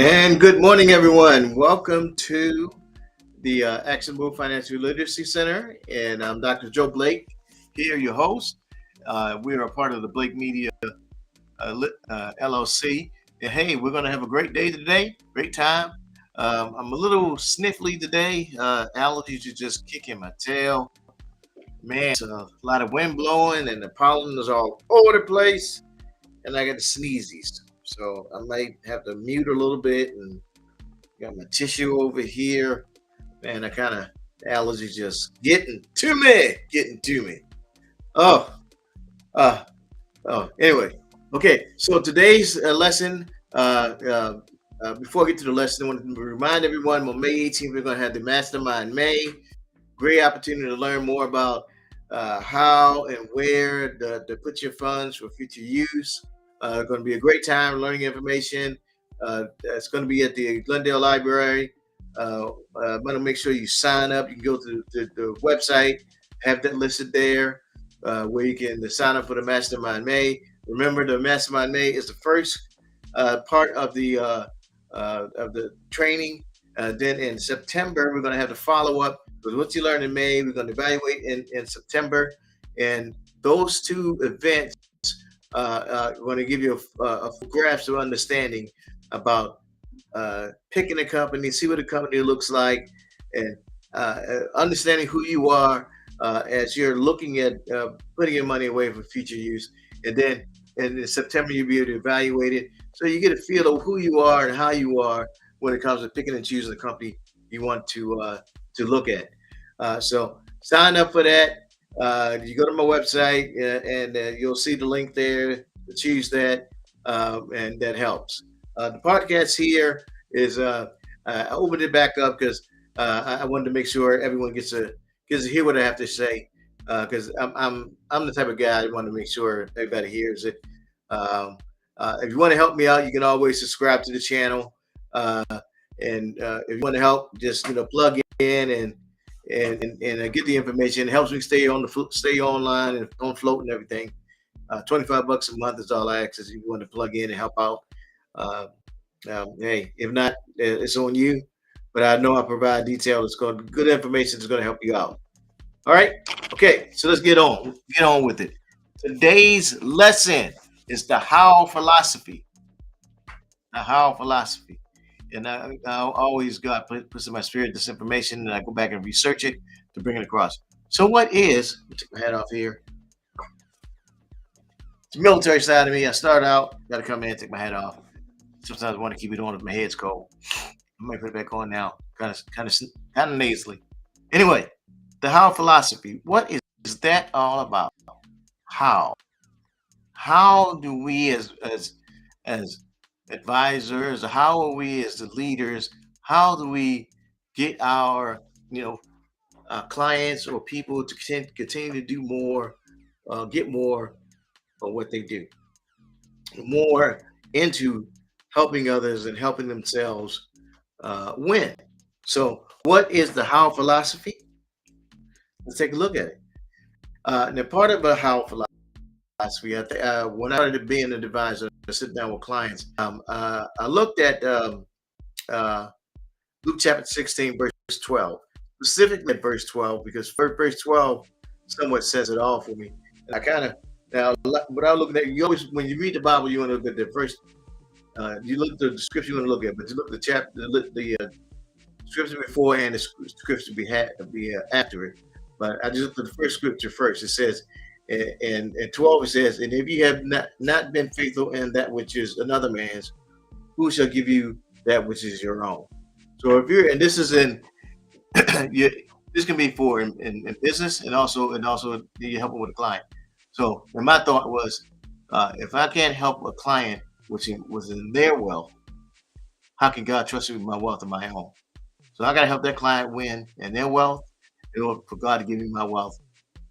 And good morning, everyone. Welcome to the Actionable Financial Literacy Center. And I'm Dr. Joe Blake, here, your host. We are a part of the Blake Media LLC. And hey, we're going to have a great day today, great time. I'm a little sniffly today. Allergies are just kicking my tail. Man, it's a lot of wind blowing and the pollen is all over the place. And I got the sneezies. So I might have to mute a little bit and got my tissue over here. Man, I kind of allergies just getting to me. Oh, uh, Anyway, okay. So today's lesson. Before I get to the lesson, I want to remind everyone on May 18th we're going to have the Mastermind May. Great opportunity to learn more about how and where to put your funds for future use. Going to be a great time learning information. It's going to be at the Glendale Library. I'm going to make sure you sign up. You can go to the website, have that listed there, where you can sign up for the Mastermind May. Remember, the Mastermind May is the first part of the training. Then in September, we're going to have the follow-up. Because what you learn in May, we're going to evaluate in September. And those two events going to give you a grasp of understanding about picking a company, see what a company looks like, and understanding who you are as you're looking at putting your money away for future use. And then in September, you'll be able to evaluate it. So you get a feel of who you are and how you are when it comes to picking and choosing the company you want to look at. So sign up for that. You go to my website and you'll see the link there to choose that, and that helps. The podcast here is I opened it back up because I wanted to make sure everyone gets to hear what I have to say because I'm the type of guy I want to make sure everybody hears it. Um, if you want to help me out, you can always subscribe to the channel. Uh, and if you want to help, just plug in and get the information. It helps me stay stay online and on float and everything. 25 bucks a month is all I ask. If you want to plug in and help out. Uh, hey, if not, it's on you. But I know I provide detail. It's going good information. Is going to help you out. All right. Okay. So let's get on with it. Today's lesson is the how philosophy. The how philosophy. And I always God puts in my spirit this information, and I go back and research it to bring it across. So what is? Let me take my hat off here. It's the military side of me. I start out, got to come in and take my hat off. Sometimes I want to keep it on if my head's cold. I might put it back on now, kind of nasally. Anyway, the how philosophy. What is that all about? How? How do we as advisors, how are we as the leaders? How do we get our clients or people to continue to do more, get more of what they do, more into helping others and helping themselves win. So, what is the how philosophy? Let's take a look at it. Now, part of a how philosophy, when I started being an advisor, I sit down with clients. I looked at uh, Luke chapter 16, verse 12, specifically verse 12, because verse 12 somewhat says it all for me. And I kind of, now, without looking at, you always, when you read the Bible, you want to look at the first, you look at the scripture you want to look at, but you look at the chapter, the scripture before and the scripture be after it. But I just looked at the first scripture first. It says, and 12 it says, and if you have not been faithful in that which is another man's, who shall give you that which is your own? So if you're, and this is in, this can be for in business and also you're helping with a client. So and my thought was, if I can't help a client which was in their wealth, how can God trust me with my wealth of my own? So I got to help that client win in their wealth in order for God to give me my wealth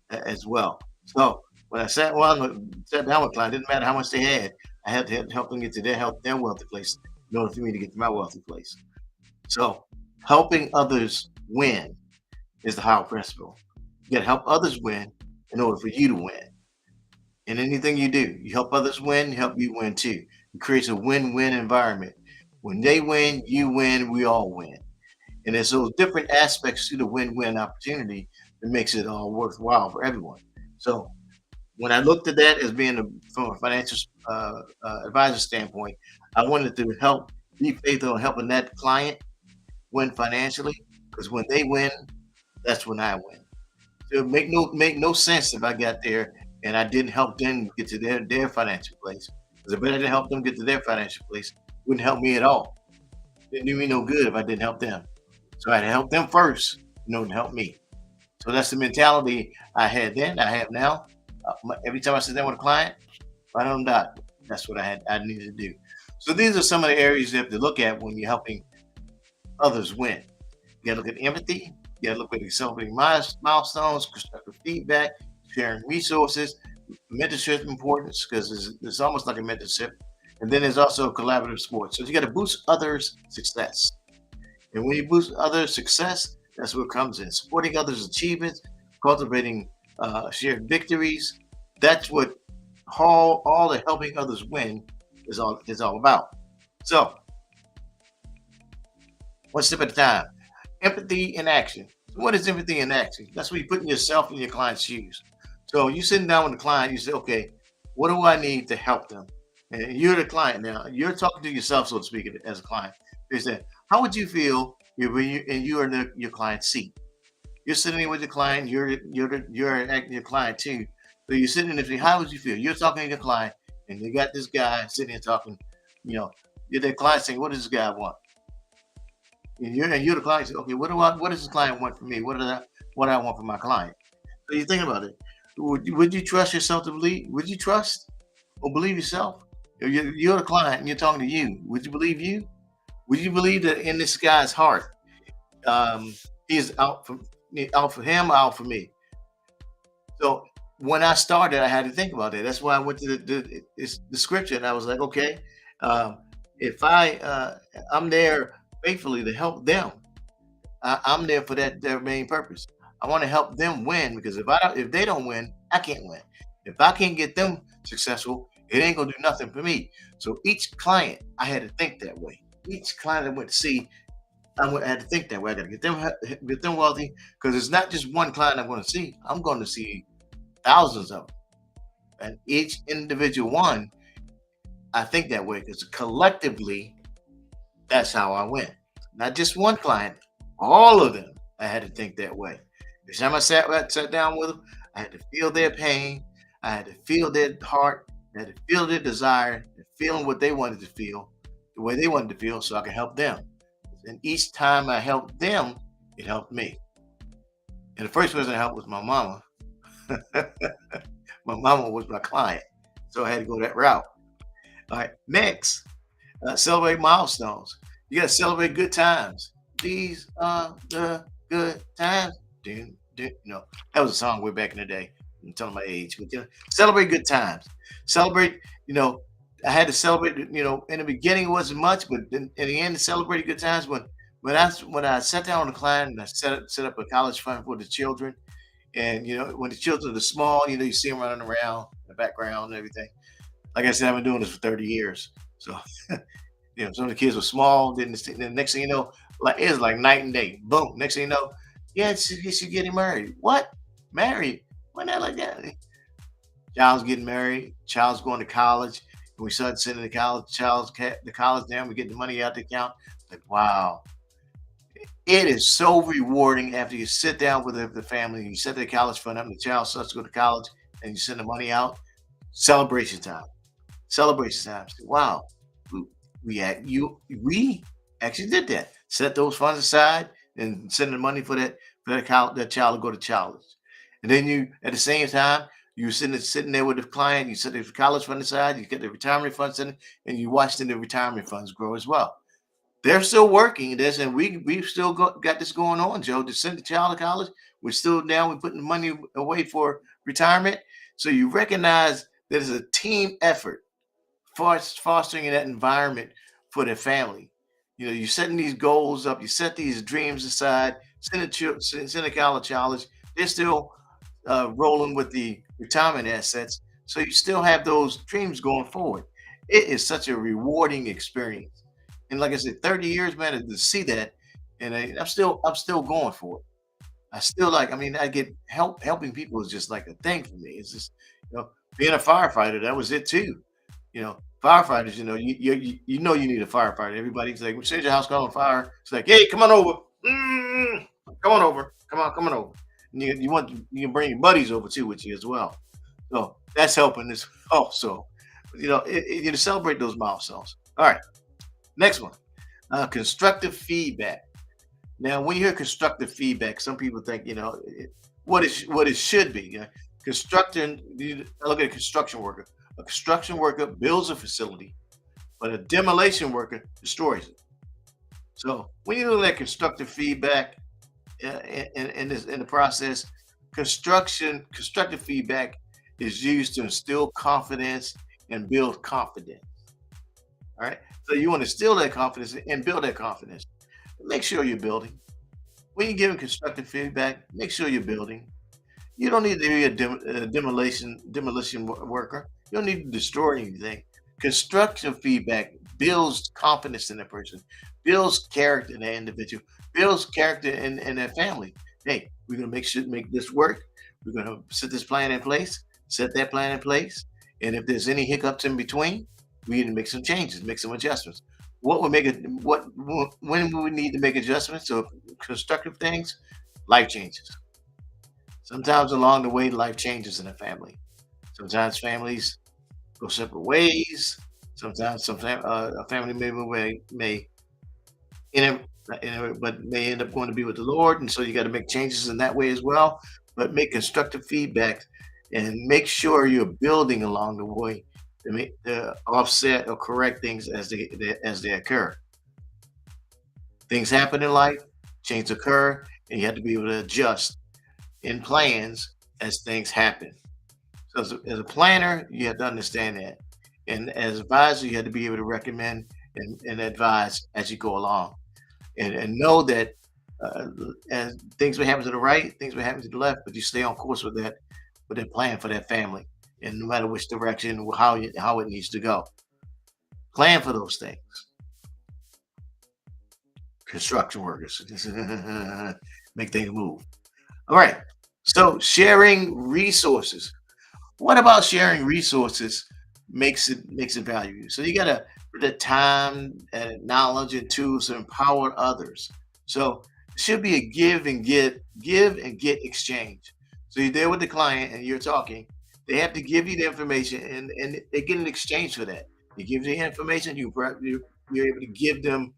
as well. So when I sat down with a client, it didn't matter how much they had. I had to help them get to their wealthy place in order for me to get to my wealthy place. So helping others win is the how principle. You got to help others win in order for you to win. In anything you do, you help others win, help you win too. It creates a win-win environment. When they win, you win, we all win. And there's those different aspects to the win-win opportunity that makes it all worthwhile for everyone. So when I looked at that as being from a financial advisor standpoint, I wanted to help be faithful in helping that client win financially, because when they win, that's when I win. So it make no sense if I got there and I didn't help them get to their financial place. Because if I didn't help them get to their financial place, it wouldn't help me at all. It didn't do me no good if I didn't help them. So I had to help them first, to help me. So that's the mentality I had then, I have now. Every time I sit down with a client, right on dot, that's what I needed to do. So these are some of the areas you have to look at when you're helping others win. You gotta look at empathy, you gotta look at celebrating milestones, constructive feedback, sharing resources, mentorship importance, because it's almost like a mentorship. And then there's also collaborative sports. So you gotta boost others' success. And when you boost others' success, that's what comes in. Supporting others' achievements, cultivating shared victories. That's what all the helping others win is all about. So, one step at a time. Empathy in action. What is empathy in action? That's where you're putting yourself in your client's shoes. So you sitting down with the client, you say, okay, What do I need to help them? And you're the client now. You're talking to yourself, so to speak, as a client. Is that how would you feel if when you and you are in your client's seat? You're sitting there with your client. You're your client too. So you're sitting in there. How would you feel? You're talking to your client, and you got this guy sitting there talking. You know, you're the client saying, "What does this guy want?" And you're the client. Say, okay, what does the client want from me? What I want from my client? So you think about it. Would you trust yourself to believe? Would you trust or believe yourself? If you're the client and you're talking to you. Would you believe you? Would you believe that in this guy's heart, um, he's out for him, out for me? So when I started, I had to think about that. That's why I went to the scripture, and I was like, okay, um, if I'm there faithfully to help them, I'm there for that their main purpose. I want to help them win because if they don't win, I can't win. If I can't get them successful, it ain't gonna do nothing for me. So each client, I had to think that way. Each client I went to see, I had to think that way. I got to get them wealthy because it's not just one client I'm going to see. I'm going to see thousands of them, and each individual one, I think that way because collectively, that's how I win. Not just one client, all of them. I had to think that way. Every time I sat down with them, I had to feel their pain. I had to feel their heart. I had to feel their desire, and feeling what they wanted to feel, the way they wanted to feel, so I could help them. And each time I helped them, it helped me. And the first person I helped was my mama. My mama was my client, so I had to go that route. All right, next, celebrate milestones. You got to celebrate good times. These are the good times. That was a song way back in the day. I'm telling my age, but celebrate good times. Celebrate. You know, I had to celebrate. In the beginning it wasn't much, but in the end, celebrate good times when I sat down with a client and I set up a college fund for the children. And when the children are small, you see them running around in the background and everything. Like I said, I've been doing this for 30 years. So some of the kids were small. Then the next thing you know, like it's like night and day. Boom. Next thing you know, yeah, she's getting married. What? Married? When that like that? Child's getting married. Child's going to college. And we started sending the college down. We get the money out the account. Like wow, it is so rewarding after you sit down with the family and you set the college fund up and the child starts to go to college and you send the money out. Celebration time. Celebration time. Wow. We, we actually did that. Set those funds aside and send the money for that child to go to college. And then you at the same time, you sitting there with the client, you set the college fund aside, you get the retirement funds in, and you watch the retirement funds grow as well. They're still working this, and we've still got this going on, Joe. To send the child to college, we're still down. We're putting money away for retirement. So you recognize that it's a team effort for fostering that environment for their family. You're setting these goals up. You set these dreams aside. Send a college. They're still rolling with the retirement assets, so you still have those dreams going forward. It is such a rewarding experience. And like I said, 30 years, man, to see that, and I'm still going for it. I still like. I mean, I get helping people is just like a thing for me. It's just being a firefighter. That was it too. Firefighters. You need a firefighter. Everybody's like, "Well, send your house on fire." It's like, "Hey, come on over. Come on over. Come on over." And you can bring your buddies over too with you as well. So that's helping this also. Celebrate those milestones. All right. Next one, constructive feedback. Now, when you hear constructive feedback, some people think, what it should be. Constructing, look at a construction worker. A construction worker builds a facility, but a demolition worker destroys it. So when you look at constructive feedback in the process, constructive feedback is used to instill confidence and build confidence. All right. So you want to instill that confidence and build that confidence. Make sure you're building. When you're giving constructive feedback, make sure you're building. You don't need to be a demolition worker. You don't need to destroy anything. Constructive feedback builds confidence in that person, builds character in that individual, builds character in that family. Hey, we're gonna make this work. We're gonna set this plan in place, set that plan in place. And if there's any hiccups in between, we need to make some changes, make some adjustments. What would make it? When we would need to make adjustments or constructive things? Life changes. Sometimes along the way, life changes in a family. Sometimes families go separate ways. Sometimes a family member may end but may end up going to be with the Lord, and so you got to make changes in that way as well. But make constructive feedback, and make sure you're building along the way to offset or correct things as they occur. Things happen in life, changes occur, and you have to be able to adjust in plans as things happen. So as a planner, you have to understand that. And as advisor, you have to be able to recommend and advise as you go along. And know that uh, and things may happen to the right, things may happen to the left, but you stay on course with that plan for that family. And no matter which direction, how it needs to go, plan for those things. Construction workers make things move. All right. So sharing resources. What about sharing resources makes it valuable? So you gotta put the time and knowledge and tools to empower others. So it should be a give and get exchange. So you're there with the client and you're talking. They have to give you the information and they get an exchange for that. You give the information, you're able to give them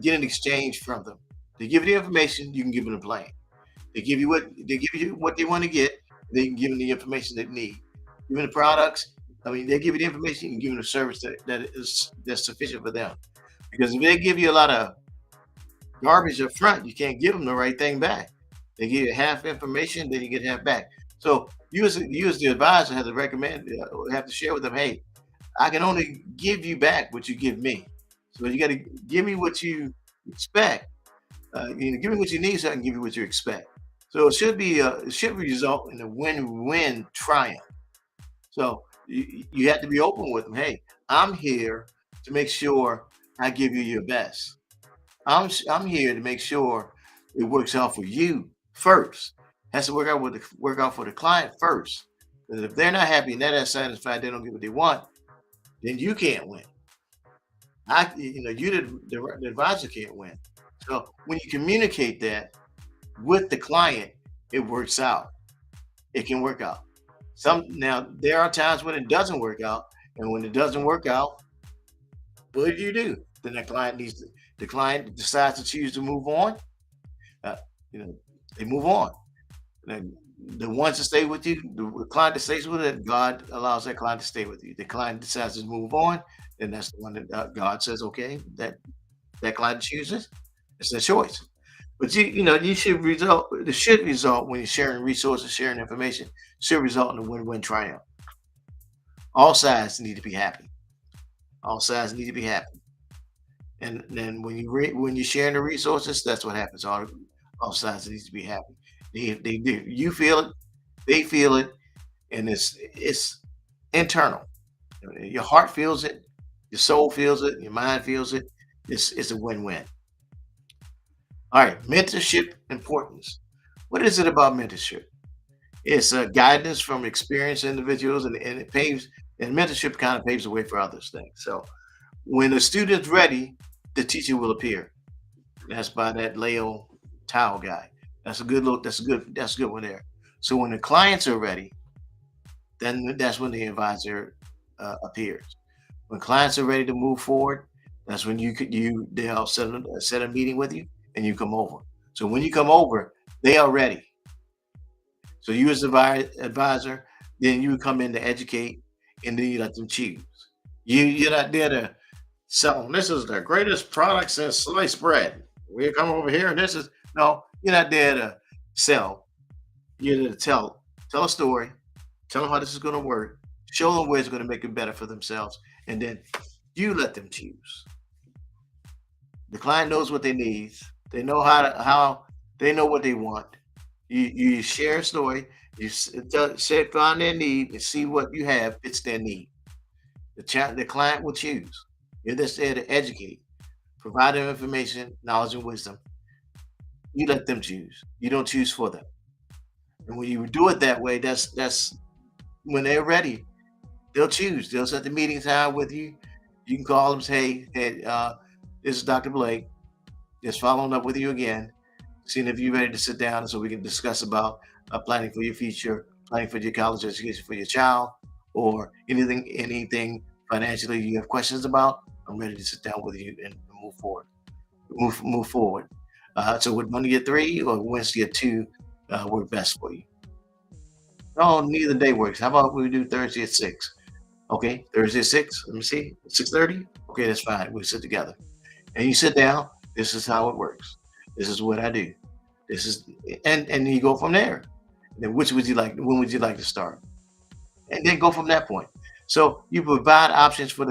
get an exchange from them. They give you the information, you can give them a plan. They give you what they want to get. They can give them the information they need. Give them the products. I mean, they give you the information. You can give them the service that's sufficient for them. Because if they give you a lot of garbage up front, you can't give them the right thing back. They give you half information, then you get half back. So you as the advisor have to recommend, have to share with them. Hey, I can only give you back what you give me. So you got to give me what you expect. Give me what you need, so I can give you what you expect. So it should result in a win-win triumph. So you have to be open with them. Hey, I'm here to make sure I give you your best. I'm here to make sure it works out for you first. Has to work out for the client first. Because if they're not happy and they're not satisfied, they don't get what they want, then you can't win. The advisor can't win. So when you communicate that with the client, it works out. It can work out. There are times when it doesn't work out, and when it doesn't work out, what do? Then the client decides to choose to move on. Uh, you know, they move on. And the ones that stay with you, the client that stays with it, God allows that client to stay with you. The client decides to move on, then that's the one that God says, okay, that client chooses. It's their choice. But you should result. It should result when you're sharing resources, sharing information. Should result in a win-win triumph. All sides need to be happy. All sides need to be happy. And then when you're sharing the resources, that's what happens. All sides need to be happy. They do. You feel it. They feel it, and it's internal. Your heart feels it. Your soul feels it. Your mind feels it. It's a win-win. All right, mentorship importance. What is it about mentorship? It's guidance from experienced individuals, and it paves and mentorship kind of paves the way for others things. So when the student's ready, the teacher will appear. That's by that Leo Tao guy. That's a good look. That's a good one there. So when the clients are ready, then that's when the advisor appears. When clients are ready to move forward, that's when they'll set a meeting with you and you come over. So when you come over, they are ready. So you as the advisor, then you come in to educate, and then you let them choose. You're not there to sell them. This is the greatest product since sliced bread. We come over here, and this is no. You're not there to sell. You're there to tell a story, tell them how this is going to work, show them where it's going to make it better for themselves, and then you let them choose. The client knows what they need. They know how they know what they want. You share a story. Find their need and see what you have fits their need. The client will choose. You're just there to educate, provide them information, knowledge, and wisdom. You let them choose. You don't choose for them. And when you do it that way, that's when they're ready. They'll choose. They'll set the meeting time with you. You can call them, say, hey, this is Dr. Blake. Just following up with you again, seeing if you're ready to sit down so we can discuss about planning for your future, planning for your college education for your child, or anything financially you have questions about. I'm ready to sit down with you and move forward. Move forward. So would Monday at 3 or Wednesday at 2 work best for you? No, neither day works. How about we do Thursday at 6? Okay, Thursday at 6. Let me see. 6:30? Okay, that's fine. We sit together. And you sit down. This is how it works. This is what I do. This is and you go from there. Then which would you like? When would you like to start? And then go from that point. So you provide options for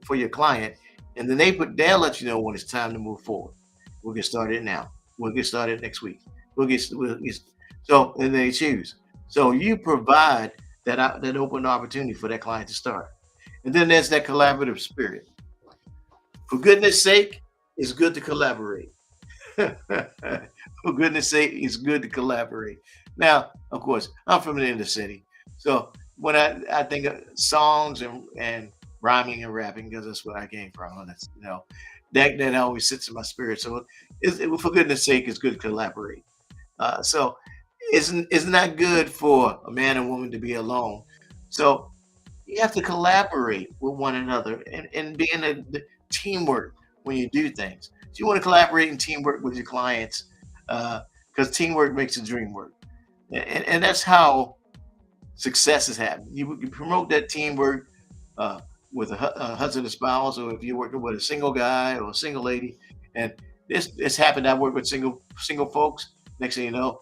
for your client, and then they'll let you know when it's time to move forward. We'll get started now. We'll get started next week. We'll get so and they choose. So you provide that open opportunity for that client to start, and then there's that collaborative spirit. For goodness sake, it's good to collaborate. For goodness sake, it's good to collaborate. Now, of course, I'm from the inner city, so when I think of songs and rhyming and rapping, because that's where I came from, and that's that always sits in my spirit. So, for goodness sake, it's good to collaborate. So, it's not good for a man and woman to be alone. So you have to collaborate with one another and be in the teamwork when you do things. So you want to collaborate and teamwork with your clients because teamwork makes the dream work. And that's how success is happening. You promote that teamwork uh, with a husband and spouse, or if you're working with a single guy or a single lady. And this happened. I work with single folks. Next thing you know,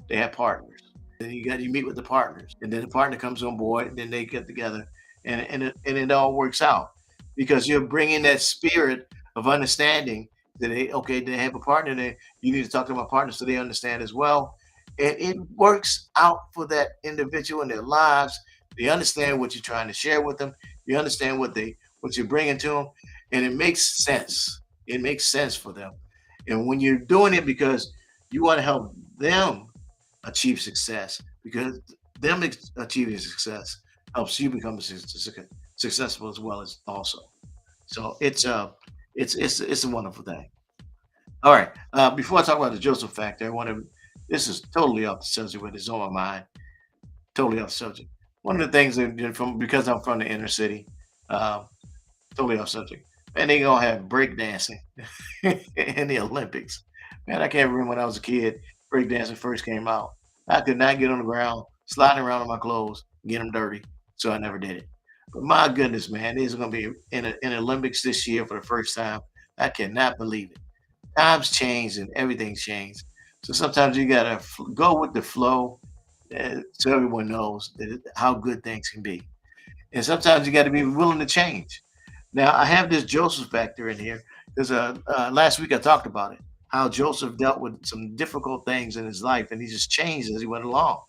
they have partners. And you meet with the partners, and then the partner comes on board, and then they get together, and it all works out because you're bringing that spirit of understanding that they have a partner. There, you need to talk to my partner so they understand as well, and it works out for that individual in their lives. They understand what you're trying to share with them. You understand what you're bringing to them, and it makes sense. It makes sense for them, and when you're doing it because you want to help them achieve success because them achieving success helps you become successful as well as also. So it's a wonderful thing. All right. Before I talk about the Joseph factor, I want to. This is totally off the subject, but it's on my mind. Totally off the subject. One of the things that from because I'm from the inner city, uh, totally off subject. And they gonna have breakdancing in the Olympics. Man, I can't remember when I was a kid, breakdancing first came out. I could not get on the ground, sliding around in my clothes, get them dirty. So I never did it. But my goodness, man, these are going to be in Olympics this year for the first time. I cannot believe it. Times changed and everything's changed. So sometimes you got to go with the flow so everyone knows how good things can be. And sometimes you got to be willing to change. Now, I have this Joseph factor in here because last week I talked about it, how Joseph dealt with some difficult things in his life, and he just changed as he went along.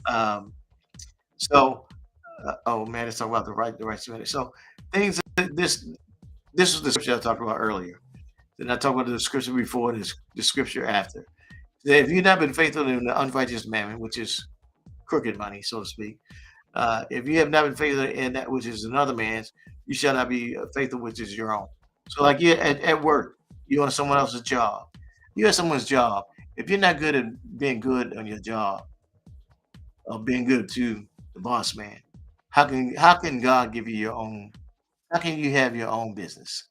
Um, so, oh man, let's talk about the right minute. So, things that this was the scripture I talked about earlier. Then I talked about the scripture before, the scripture after. That if you've not been faithful in the unrighteous mammon, which is crooked money, so to speak, if you have not been faithful in that which is another man's, you shall not be faithful which is your own. So, like you at work, you on someone else's job, you at someone's job. If you're not good at being good on your job or being good to the boss man, how can God give you your own? How can you have your own business?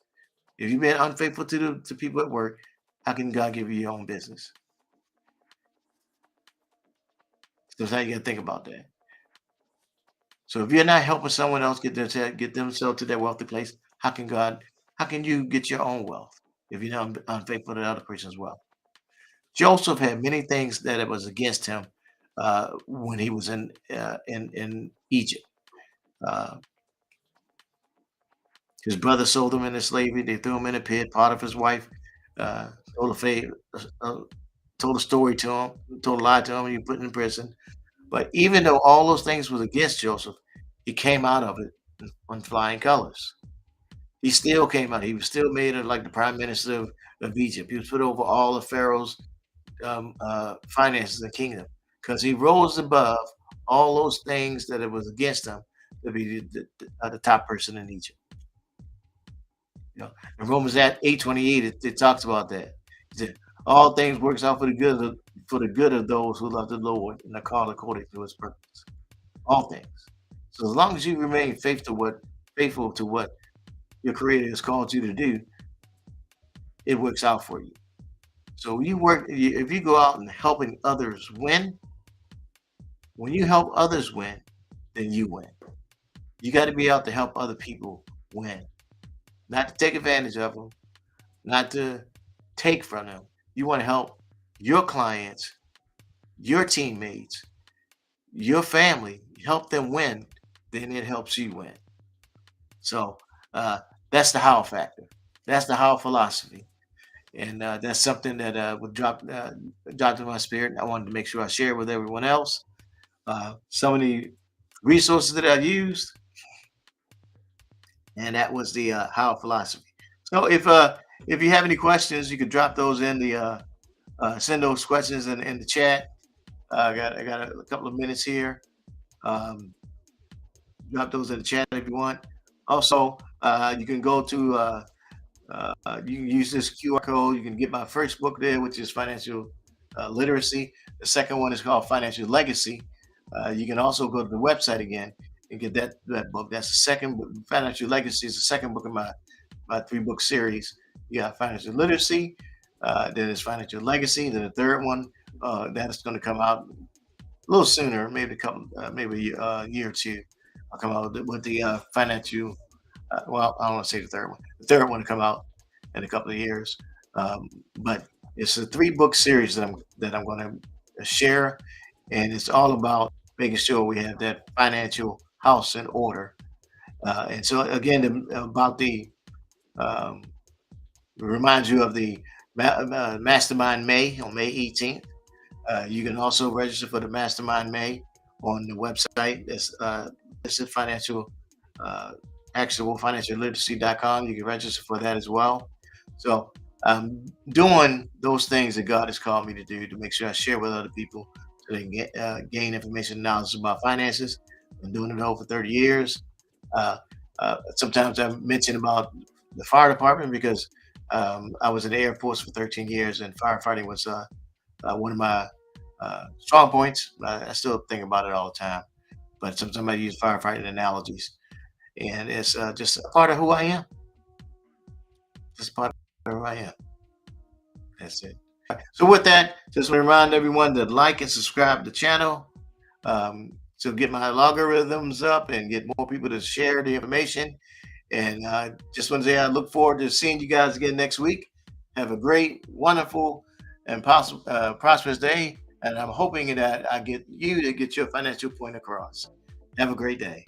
If you've been unfaithful to people at work, how can God give you your own business? So that's how you got to think about that. So if you're not helping someone else get themselves to that wealthy place, how can you get your own wealth if you're not unfaithful to the other person's wealth? Joseph had many things that it was against him when he was in Egypt. Uh, his brother sold him into slavery. They threw him in a pit. Potiphar's wife uh, told a fa- uh, told a story to him, told a lie to him, and he put in prison. But even though all those things was against Joseph, he came out of it on flying colors. He still came out. He was still made like the prime minister of Egypt. He was put over all of Pharaoh's finances and kingdom because he rose above all those things that it was against him to be the top person in Egypt. You know, in Romans at 8:28, it talks about that. It said, all things works out for the good of those who love the Lord and are called according to his purpose. All things. So as long as you remain faithful to what your creator has called you to do, it works out for you. So if you go out and helping others win, when you help others win, then you win. You got to be out to help other people win, not to take advantage of them, not to take from them. You want to help your clients, your teammates, your family, help them win, then it helps you win. So uh, that's the how factor. That's the how philosophy. And that's something that would drop in my spirit. I wanted to make sure I share with everyone else. Some of the resources that I used, and that was the how philosophy. So if you have any questions, you could drop those in the send those questions in the chat. I got a couple of minutes here. Um, Drop those in the chat if you want. Also, you can go to you can use this QR code. You can get my first book there, which is Financial Literacy. The second one is called Financial Legacy. You can also go to the website again and get that book. That's the second book. Financial Legacy is the second book of my 3-book series. You got Financial Literacy, then it's Financial Legacy. Then the third one that is going to come out a little sooner, maybe maybe a year or two. I'll come out with the financial. Well, I don't want to say the third one. The third one to come out in a couple of years. Um, but it's a 3-book series that I'm going to share, and it's all about making sure we have that financial house in order. And so again, about the um, remind you of the Mastermind May on May 18th. You can also register for the Mastermind May on the website. This is financial uh, actualfinancialliteracy.com. You can register for that as well. So I'm doing those things that God has called me to do to make sure I share with other people so they can gain information and knowledge about finances. I've been doing it over 30 years. Uh, Sometimes I mention about the fire department because I was in the Air Force for 13 years and firefighting was one of my strong points. I still think about it all the time, but sometimes I use firefighting analogies, and it's just a part of who I am. Just part of who I am. That's it. So with that, just want to remind everyone to like and subscribe to the channel to get my logarithms up and get more people to share the information. And just want to say I look forward to seeing you guys again next week. Have a great, wonderful, and prosperous day. And I'm hoping that I get you to get your financial point across. Have a great day.